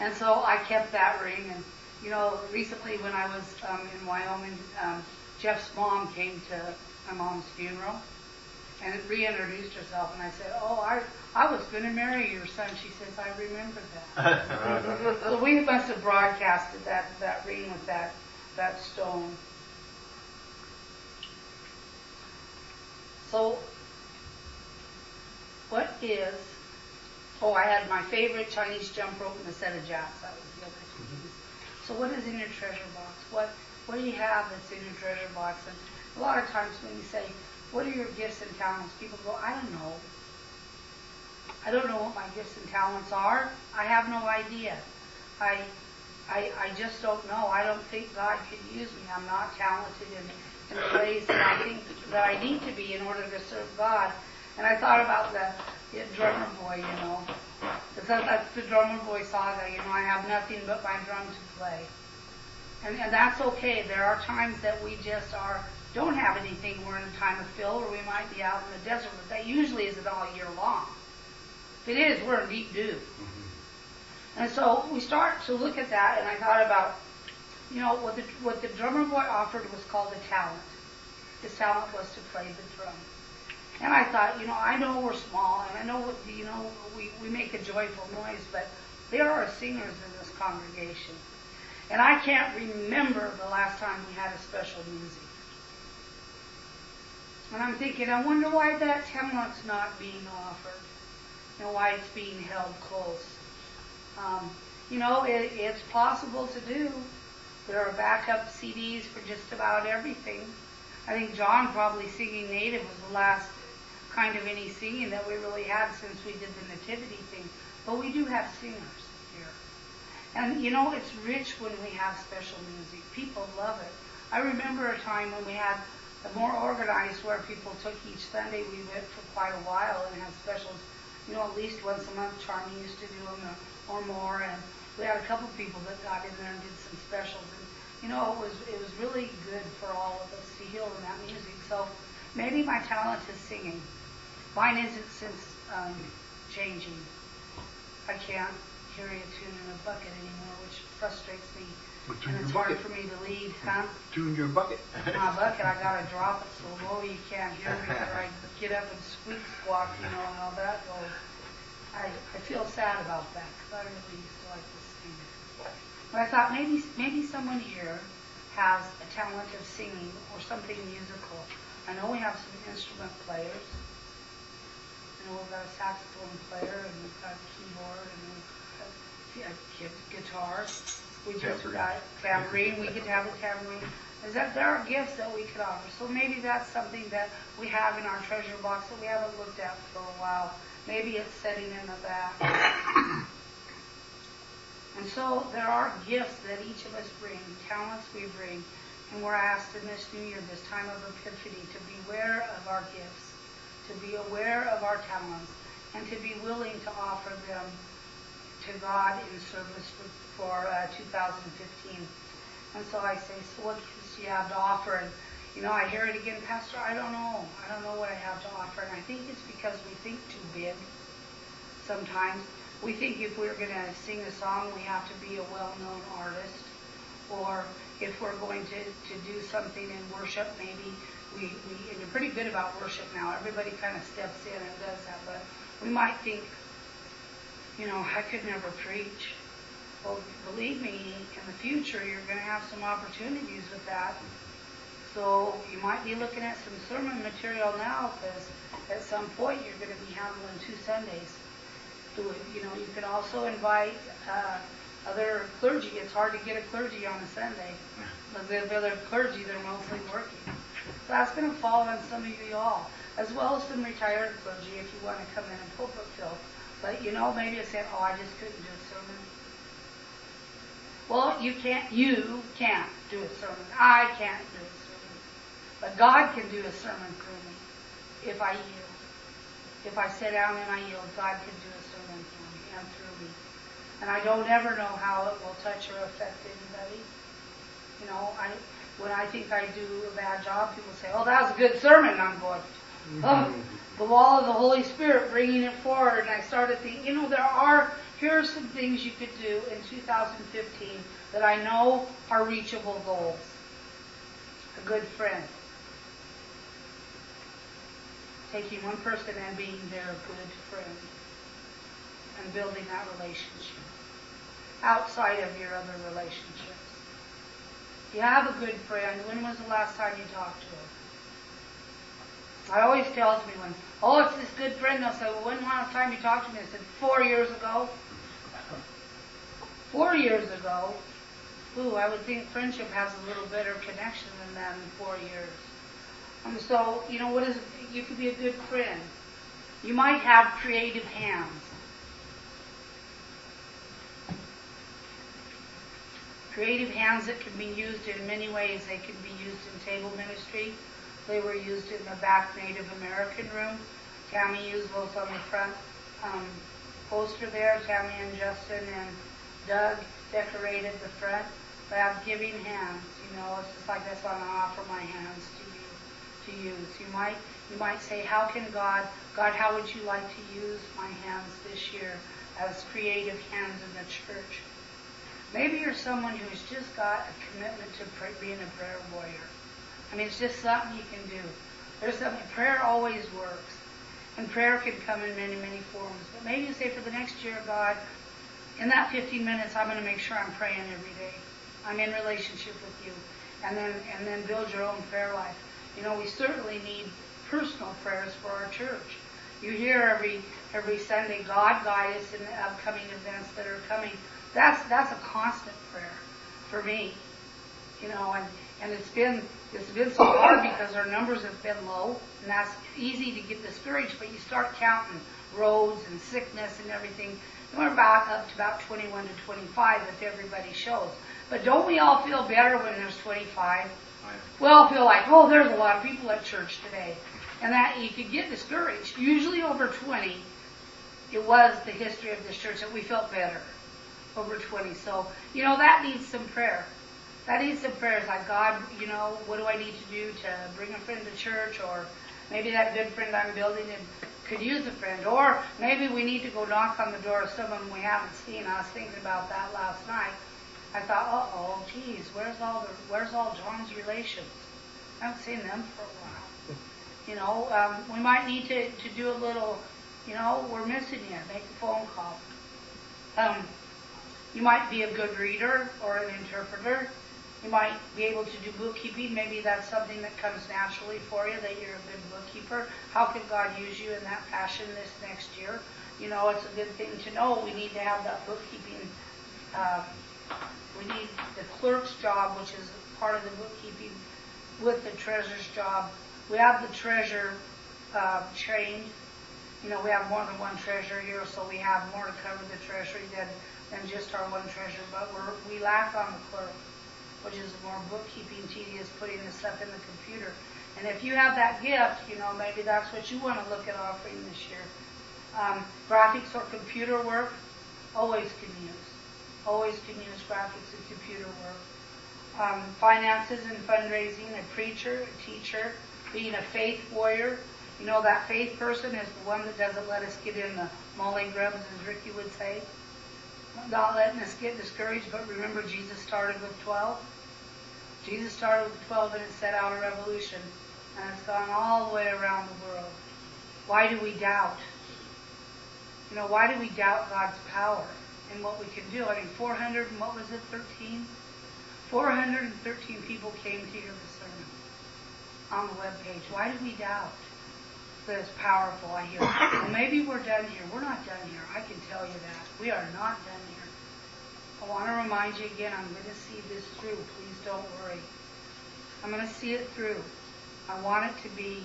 And so I kept that ring. And, you know, recently when I was in Wyoming, Jeff's mom came to my mom's funeral and reintroduced herself. And I said, oh, I was going to marry your son. She says, I remember that. So we must have broadcasted that ring with that stone. So, what is... Oh, I had my favorite Chinese jump rope and a set of jacks. That was the other thing. So what is in your treasure box? What do you have that's in your treasure box? And a lot of times when you say, what are your gifts and talents? People go, I don't know. I don't know what my gifts and talents are. I have no idea. I just don't know. I don't think God could use me. I'm not talented in the ways that I think that I need to be in order to serve God. And I thought about the drummer boy, you know. That's the drummer boy saga, you know. I have nothing but my drum to play. And that's okay. There are times that we just don't have anything. We're in a time of fill, or we might be out in the desert. But that usually isn't all year long. If it is, we're in deep dew. Mm-hmm. And so we start to look at that, and I thought about, you know, what the drummer boy offered was called a talent. His talent was to play the drum. And I thought, you know, I know we're small, and I know, you know, we make a joyful noise, but there are singers in this congregation. And I can't remember the last time we had a special music. And I'm thinking, I wonder why that talent's not being offered, and why it's being held close. You know, it's possible to do. There are backup CDs for just about everything. I think John probably singing native was the last kind of any singing that we really had since we did the nativity thing. But we do have singers here. And, you know, it's rich when we have special music. People love it. I remember a time when we had a more organized where people took each Sunday. We went for quite a while and had specials, you know, at least once a month. Charmy used to do them or more. And we had a couple people that got in there and did some specials. And, you know, it was really good for all of us to hear in that music. So maybe my talent is singing. Mine isn't since changing. I can't carry a tune in a bucket anymore, which frustrates me. And it's hard for me to lead, huh? Tune your bucket. My bucket, I gotta drop it so low you can't hear me, or I get up and squeak squawk, you know, and how that goes. I feel sad about that, because I really used to like to sing. But I thought maybe someone here has a talent of singing or something musical. I know we have some instrument players. You know, we've got a saxophone player, and we've got a keyboard, and we've got guitar. We just got tambourine. We get to have a tambourine. There are gifts that we could offer. So maybe that's something that we have in our treasure box that we haven't looked at for a while. Maybe it's sitting in the back. And so there are gifts that each of us bring, talents we bring, and we're asked in this new year, this time of Epiphany, to beware of our gifts, to be aware of our talents, and to be willing to offer them to God in service for 2015. And so I say, so what gifts do you have to offer? And, you know, I hear it again, Pastor, I don't know. I don't know what I have to offer. And I think it's because we think too big sometimes. We think if we're going to sing a song, we have to be a well-known artist. Or if we're going to do something in worship, maybe and we're pretty good about worship now. Everybody kind of steps in and does that. But we might think, you know, I could never preach. Well, believe me, in the future, you're going to have some opportunities with that. So you might be looking at some sermon material now, because at some point you're going to be handling 2 Sundays. You know, you can also invite other clergy. It's hard to get a clergy on a Sunday. Because the other clergy, they're mostly working. So that's going to fall on some of you all, as well as some retired clergy if you want to come in and pulpit fill. But, you know, maybe you say, oh, I just couldn't do a sermon. Well, you can't do a sermon. I can't do a sermon. But God can do a sermon through me if I yield. If I sit down and I yield, God can do a sermon through me and through me. And I don't ever know how it will touch or affect anybody. You know, when I think I do a bad job, people say, oh, that was a good sermon. And I'm going, oh, the wall of the Holy Spirit bringing it forward. And I started thinking, you know, there are here are some things you could do in 2015 that I know are reachable goals. A good friend. Taking one person and being their good friend. And building that relationship. Outside of your other relationships. If you have a good friend, when was the last time you talked to him? I always tells me when, oh, it's this good friend, they'll say, well, when was the last time you talked to me? I said, 4 years ago. 4 years ago. Ooh, I would think friendship has a little better connection than that in 4 years. So, you know, what is it? You could be a good friend. You might have creative hands. Creative hands that can be used in many ways. They can be used in table ministry. They were used in the back Native American room. Tammy used those on the front poster there. Tammy and Justin and Doug decorated the front. They have giving hands. You know, it's just like that's why I offer my hands to use. You might say, how can God, how would you like to use my hands this year as creative hands in the church? Maybe you're someone who's just got a commitment to being a prayer warrior. I mean, it's just something you can do. There's something, prayer always works. And prayer can come in many, many forms. But maybe you say, for the next year, God, in that 15 minutes, I'm going to make sure I'm praying every day. I'm in relationship with you. And then build your own prayer life. You know, we certainly need personal prayers for our church. You hear every Sunday, God guide us in the upcoming events that are coming. That's a constant prayer for me. You know, and it's been so hard because our numbers have been low, and that's easy to get discouraged, but you start counting roads and sickness and everything, and we're back up to about 21 to 25 if everybody shows. But don't we all feel better when there's 25? We all feel like, oh, there's a lot of people at church today. And that you could get discouraged. Usually over 20, it was the history of this church that we felt better. Over 20. So, you know, that needs some prayer. That needs some prayers like, God, you know, what do I need to do to bring a friend to church? Or maybe that good friend I'm building could use a friend. Or maybe we need to go knock on the door of someone we haven't seen. I was thinking about that last night. I thought, uh-oh, geez, where's all John's relations? I haven't seen them for a while. You know, we might need to do a little, you know, we're missing you. Make a phone call. You might be a good reader or an interpreter. You might be able to do bookkeeping. Maybe that's something that comes naturally for you, that you're a good bookkeeper. How can God use you in that fashion this next year? You know, it's a good thing to know. We need to have that bookkeeping. We need the clerk's job, which is part of the bookkeeping, with the treasurer's job. We have the treasurer trained. You know, we have more than one treasurer here, so we have more to cover the treasury than just our one treasurer. But we lack on the clerk, which is more bookkeeping, tedious, putting the stuff in the computer. And if you have that gift, you know, maybe that's what you want to look at offering this year. Graphics or computer work, always can use. Always can use graphics and computer work. Finances and fundraising, a preacher, a teacher, being a faith warrior. You know, that faith person is the one that doesn't let us get in the molly grubs, as Ricky would say. Not letting us get discouraged, but remember Jesus started with 12. Jesus started with 12 and it set out a revolution. And it's gone all the way around the world. Why do we doubt? You know, why do we doubt God's power and what we can do? I mean, 13? 413 people came to hear the sermon on the webpage. Why do we doubt that it's powerful? I hear, well, maybe we're done here. We're not done here. I can tell you that. We are not done here. I want to remind you again, I'm going to see this through. Please don't worry. I'm going to see it through. I want it to be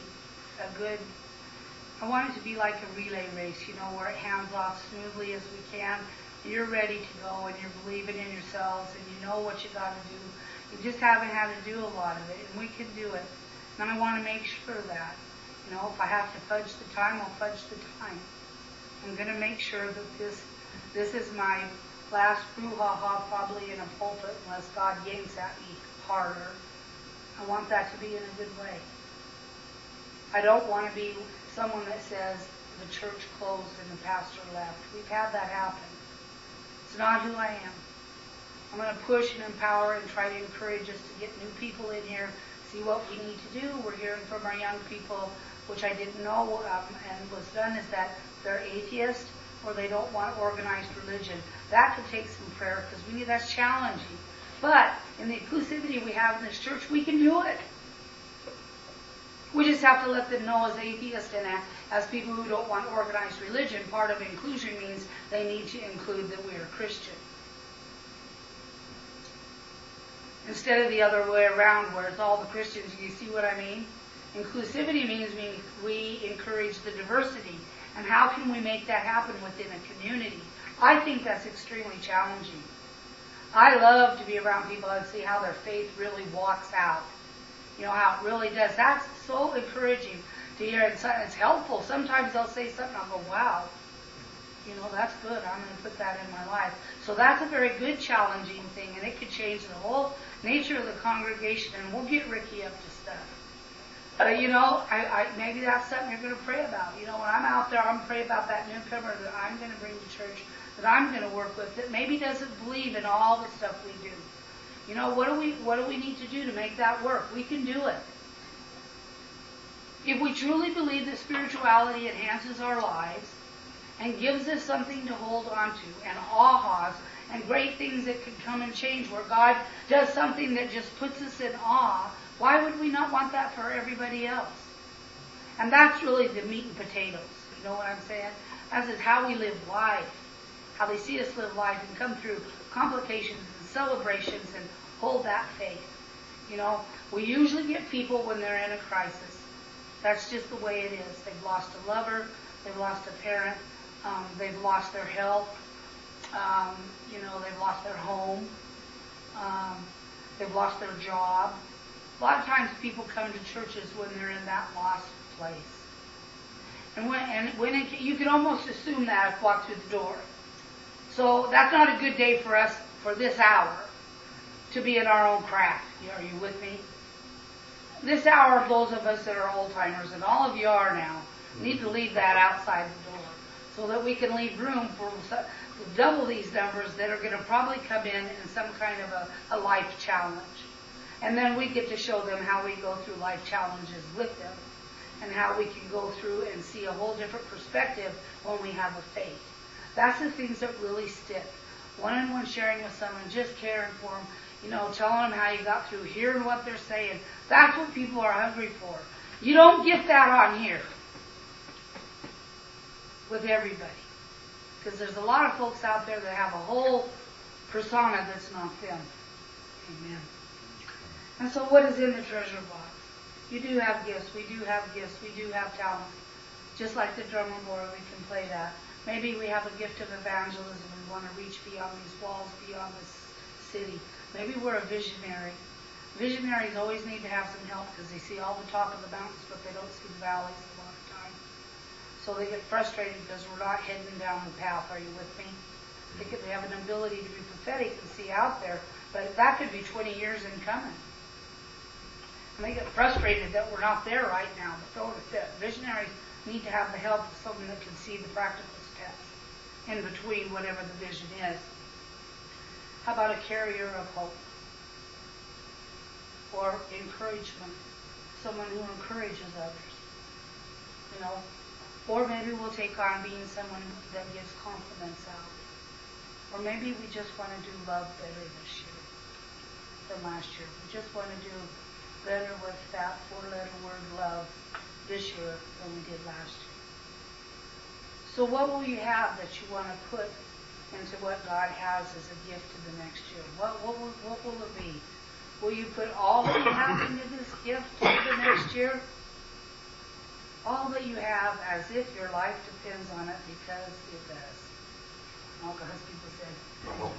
I want it to be like a relay race, you know, where it hands off smoothly as we can. You're ready to go and you're believing in yourselves and you know what you got to do. You just haven't had to do a lot of it, and we can do it. And I want to make sure that, you know, if I have to fudge the time, I'll fudge the time. I'm going to make sure that this is my last brouhaha probably in a pulpit unless God yanks at me harder. I want that to be in a good way. I don't want to be someone that says the church closed and the pastor left. We've had that happen. It's not who I am. I'm going to push and empower and try to encourage us to get new people in here, see what we need to do. We're hearing from our young people, which I didn't know and was done, is that they're atheist or they don't want organized religion. That could take some prayer because that's challenging. But in the inclusivity we have in this church, we can do it. We just have to let them know as atheists and as people who don't want organized religion, part of inclusion means they need to include that we are Christian. Instead of the other way around where it's all the Christians. You see what I mean? Inclusivity means we encourage the diversity. And how can we make that happen within a community? I think that's extremely challenging. I love to be around people and see how their faith really walks out. You know, how it really does. That's so encouraging to hear. It's helpful. Sometimes they'll say something, I'll go, wow, you know, that's good. I'm going to put that in my life. So that's a very good challenging thing, and it could change the whole nature of the congregation, and we'll get Ricky up to stuff. But, you know, maybe that's something you're going to pray about. You know, when I'm out there, I'm going to pray about that newcomer that I'm going to bring to church, that I'm going to work with, that maybe doesn't believe in all the stuff we do. You know, what do we need to do to make that work? We can do it. If we truly believe that spirituality enhances our lives and gives us something to hold on to, and ahas, and great things that could come and change, where God does something that just puts us in awe, why would we not want that for everybody else? And that's really the meat and potatoes. You know what I'm saying? As is how we live life, how they see us live life and come through complications and celebrations and hold that faith. You know, we usually get people when they're in a crisis. That's just the way it is. They've lost a lover, they've lost a parent, they've lost their health, you know, they've lost their home, they've lost their job. A lot of times people come to churches when they're in that lost place. And when you can almost assume that if you walk through the door. So that's not a good day for us for this hour to be in our own craft. Are you with me? This hour, those of us that are old-timers, and all of you are now, need to leave that outside the door so that we can leave room for double these numbers that are going to probably come in some kind of a life challenge. And then we get to show them how we go through life challenges with them and how we can go through and see a whole different perspective when we have a faith. That's the things that really stick. One-on-one sharing with someone, just caring for them, you know, telling them how you got through, hearing what they're saying. That's what people are hungry for. You don't get that on here with everybody. Because there's a lot of folks out there that have a whole persona that's not them. Amen. And so what is in the treasure box? You do have gifts. We do have gifts. We do have talents. Just like the drummer boy, we can play that. Maybe we have a gift of evangelism. We want to reach beyond these walls, beyond this city. Maybe we're a visionary. Visionaries always need to have some help because they see all the top of the mountains, but they don't see the valleys a lot of time. So they get frustrated because we're not heading down the path. Are you with me? They have an ability to be prophetic and see out there, but that could be 20 years in coming. And they get frustrated that we're not there right now. But throw it a fit. Visionaries need to have the help of someone that can see the practical steps in between whatever the vision is. How about a carrier of hope? Or encouragement. Someone who encourages others. You know? Or maybe we'll take on being someone that gives compliments out. Or maybe we just want to do love better this year than last year. We just want to do better with that 4-letter word love this year than we did last year. So what will you have that you want to put into what God has as a gift to the next year? What will it be? Will you put all that you have into this gift to the next year? All that you have as if your life depends on it, because it does. All God's people said.